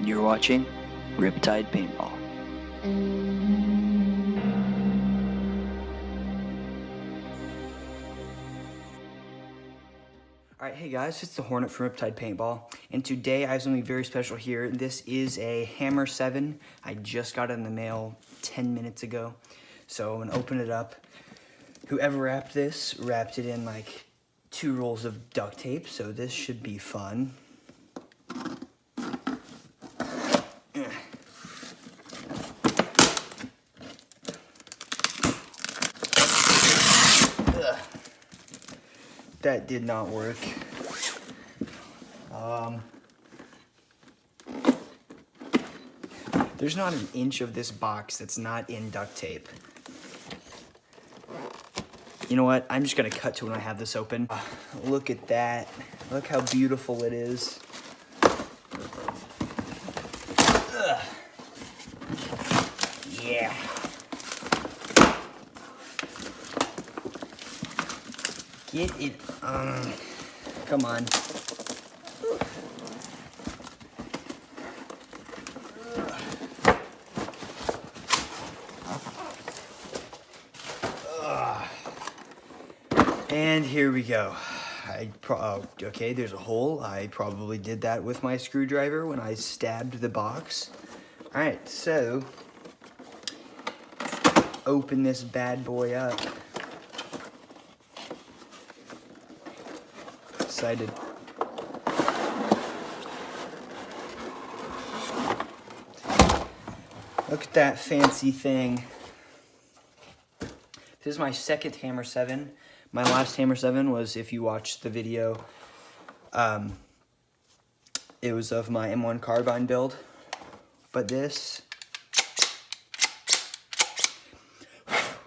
You're watching Riptide Paintball. Alright, hey guys, it's the Hornet from Riptide Paintball, and today I have something very special here. This is a Hammer 7. I just got it in the mail 10 minutes ago, so I'm going to open it up. Whoever wrapped this wrapped it in like 2 rolls of duct tape, so this should be fun. That did not work. There's not an inch of this box that's not in duct tape. You know what? I'm just gonna cut to when I have this open. Look at that. Look how beautiful it is. Ugh. Yeah. Get it on. Come on. And here we go. Okay, there's a hole. I probably did that with my screwdriver when I stabbed the box. All right, so open this bad boy up. Excited. Look at that fancy thing. This is my second Hammer 7. My last Hammer 7 was, if you watched the video, it was of my M1 carbine build. But this,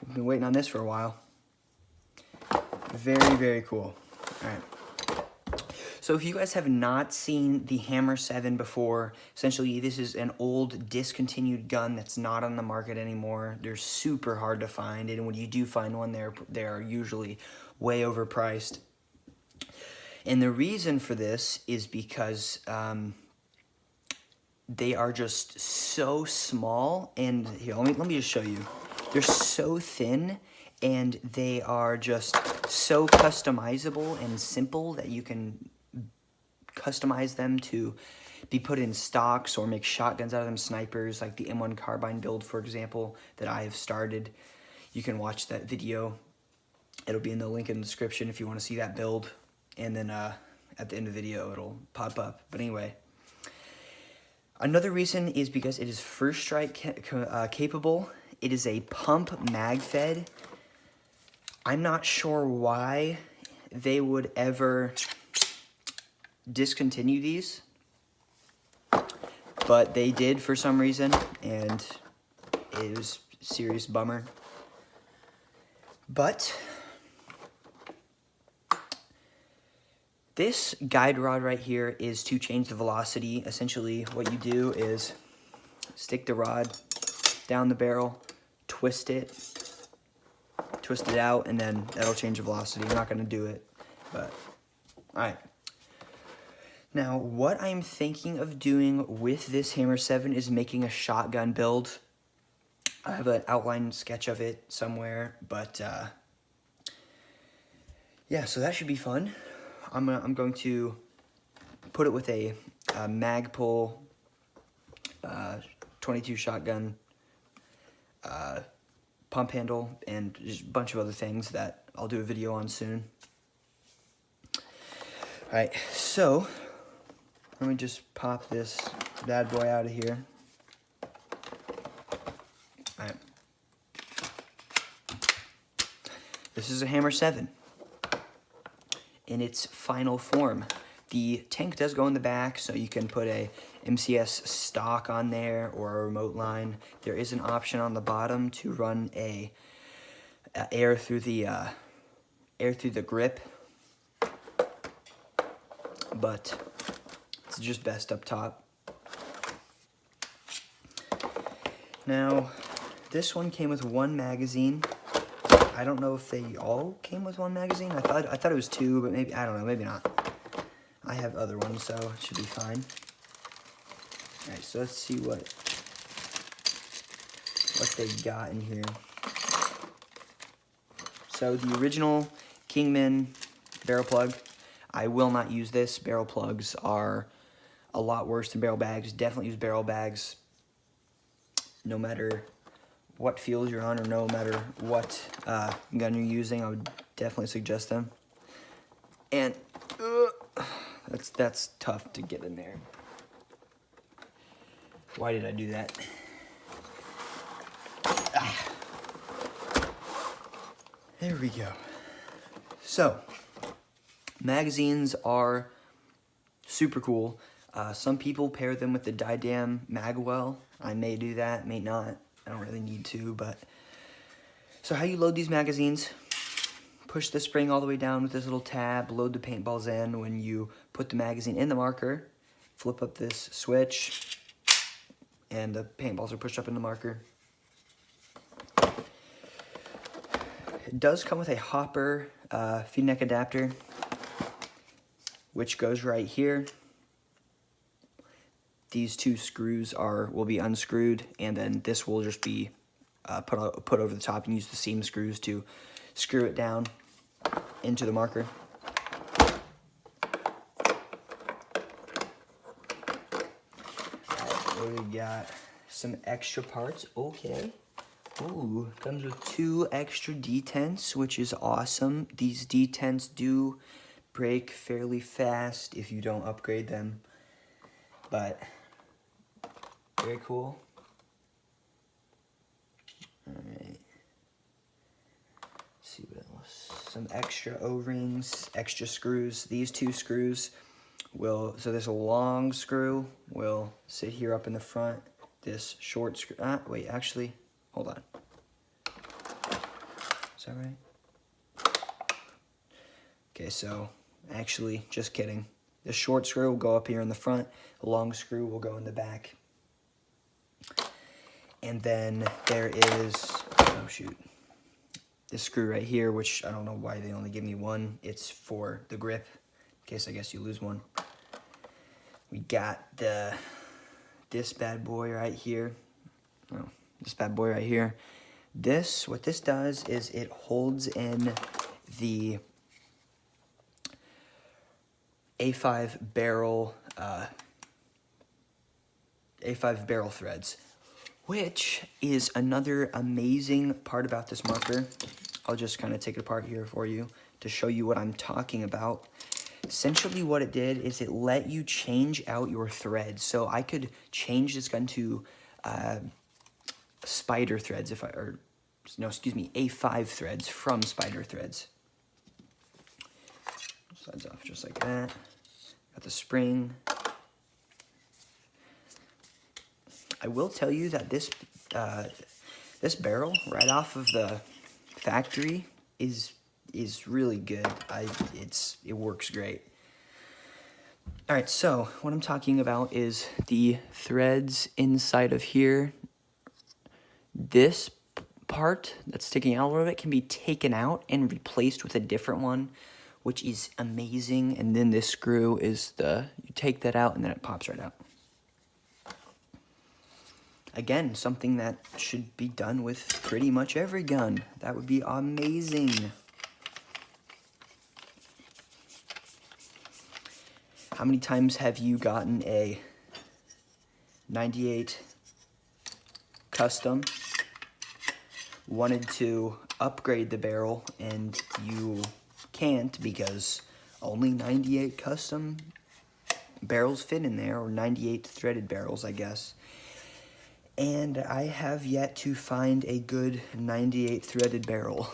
we've been waiting on this for a while. Very, very cool. All right. So if you guys have not seen the Hammer 7 before, essentially this is an old discontinued gun that's not on the market anymore. They're super hard to find, and when you do find one, they're usually way overpriced. And the reason for this is because they are just so small, and here, let me just show you. They're so thin, and they are just so customizable and simple that you can customize them to be put in stocks or make shotguns out of them, snipers, like the M1 carbine build, for example, that I have started. You can watch that video. It'll be in the link in the description if you want to see that build, and then at the end of the video it'll pop up. But anyway, another reason is because it is first strike capable. It is a pump mag fed. I'm not sure why they would ever discontinue these, but they did for some reason, and it was a serious bummer. But this guide rod right here is to change the velocity. Essentially what you do is stick the rod down the barrel, twist it out, and then that'll change the velocity. I'm not going to do it, but all right. Now, what I'm thinking of doing with this Hammer 7 is making a shotgun build. I have an outline sketch of it somewhere, but yeah, so that should be fun. I'm going to put it with a Magpul 22 shotgun pump handle and just a bunch of other things that I'll do a video on soon. All right, so let me just pop this bad boy out of here. All right. This is a Hammer 7 in its final form. The tank does go in the back, so you can put a MCS stock on there or a remote line. There is an option on the bottom to run a air through the grip, but it's just best up top. Now, this one came with 1 magazine. I don't know if they all came with 1 magazine. I thought it was 2, but maybe, I don't know, maybe not. I have other ones, so it should be fine. Alright, so let's see what they got in here. So the original Kingman barrel plug, I will not use this. Barrel plugs are a lot worse than barrel bags. Definitely use barrel bags no matter what field you're on or no matter what gun you're using. I would definitely suggest them. And that's tough to get in there. Why did I do that? There we go. So, magazines are super cool. Some people pair them with the Didam Magwell. I may do that, may not. I don't really need to, but... So how you load these magazines, push the spring all the way down with this little tab, load the paintballs in. When you put the magazine in the marker, flip up this switch, and the paintballs are pushed up in the marker. It does come with a hopper feed neck adapter, which goes right here. These two screws will be unscrewed, and then this will just be put over the top, and use the seam screws to screw it down into the marker. Alright, we got some extra parts. Okay. Ooh, comes with 2 extra detents, which is awesome. These detents do break fairly fast if you don't upgrade them, but very cool. Alright. See what else. Some extra O-rings, extra screws. These 2 screws so this long screw will sit here up in the front. This short screw, wait, actually, hold on. Is that right? Okay, so actually, just kidding. The short screw will go up here in the front. The long screw will go in the back. And then there is, oh shoot, this screw right here, which I don't know why they only give me 1. It's for the grip, in case I guess you lose one. We got this bad boy right here. Oh, this bad boy right here. What this does is it holds in the A5 barrel threads, which is another amazing part about this marker. I'll just kind of take it apart here for you to show you what I'm talking about. Essentially what it did is it let you change out your threads. So I could change this gun to spider threads A5 threads from spider threads. Slides off just like that. Got the spring. I will tell you that this barrel right off of the factory is really good. It works great. All right, so what I'm talking about is the threads inside of here. This part that's sticking out a little bit can be taken out and replaced with a different one, which is amazing. And then this screw is you take that out and then it pops right out. Again, something that should be done with pretty much every gun. That would be amazing. How many times have you gotten a 98 custom, wanted to upgrade the barrel, and you can't because only 98 custom barrels fit in there, or 98 threaded barrels, I guess. And I have yet to find a good 98 threaded barrel.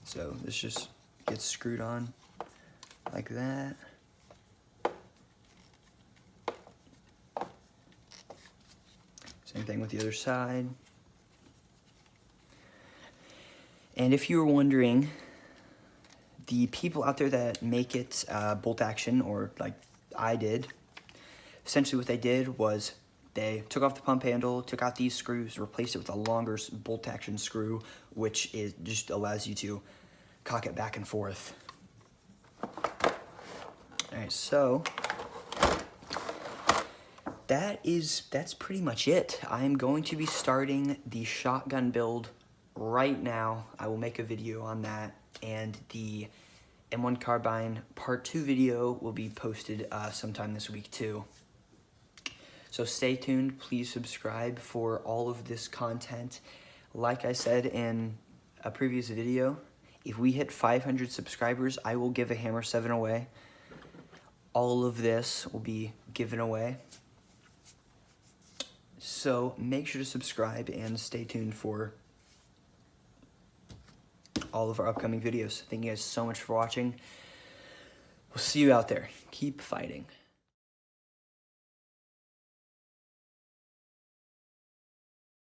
So this just gets screwed on like that. Same thing with the other side. And if you were wondering, the people out there that make it bolt action, or like I did, essentially what they did was they took off the pump handle, took out these screws, replaced it with a longer bolt action screw, which just allows you to cock it back and forth. Alright, so that's pretty much it. I'm going to be starting the shotgun build right now. I will make a video on that, and the M1 Carbine Part 2 video will be posted sometime this week too. So stay tuned, please subscribe for all of this content. Like I said in a previous video, if we hit 500 subscribers, I will give a Hammer 7 away. All of this will be given away. So make sure to subscribe and stay tuned for all of our upcoming videos. Thank you guys so much for watching. We'll see you out there. Keep fighting.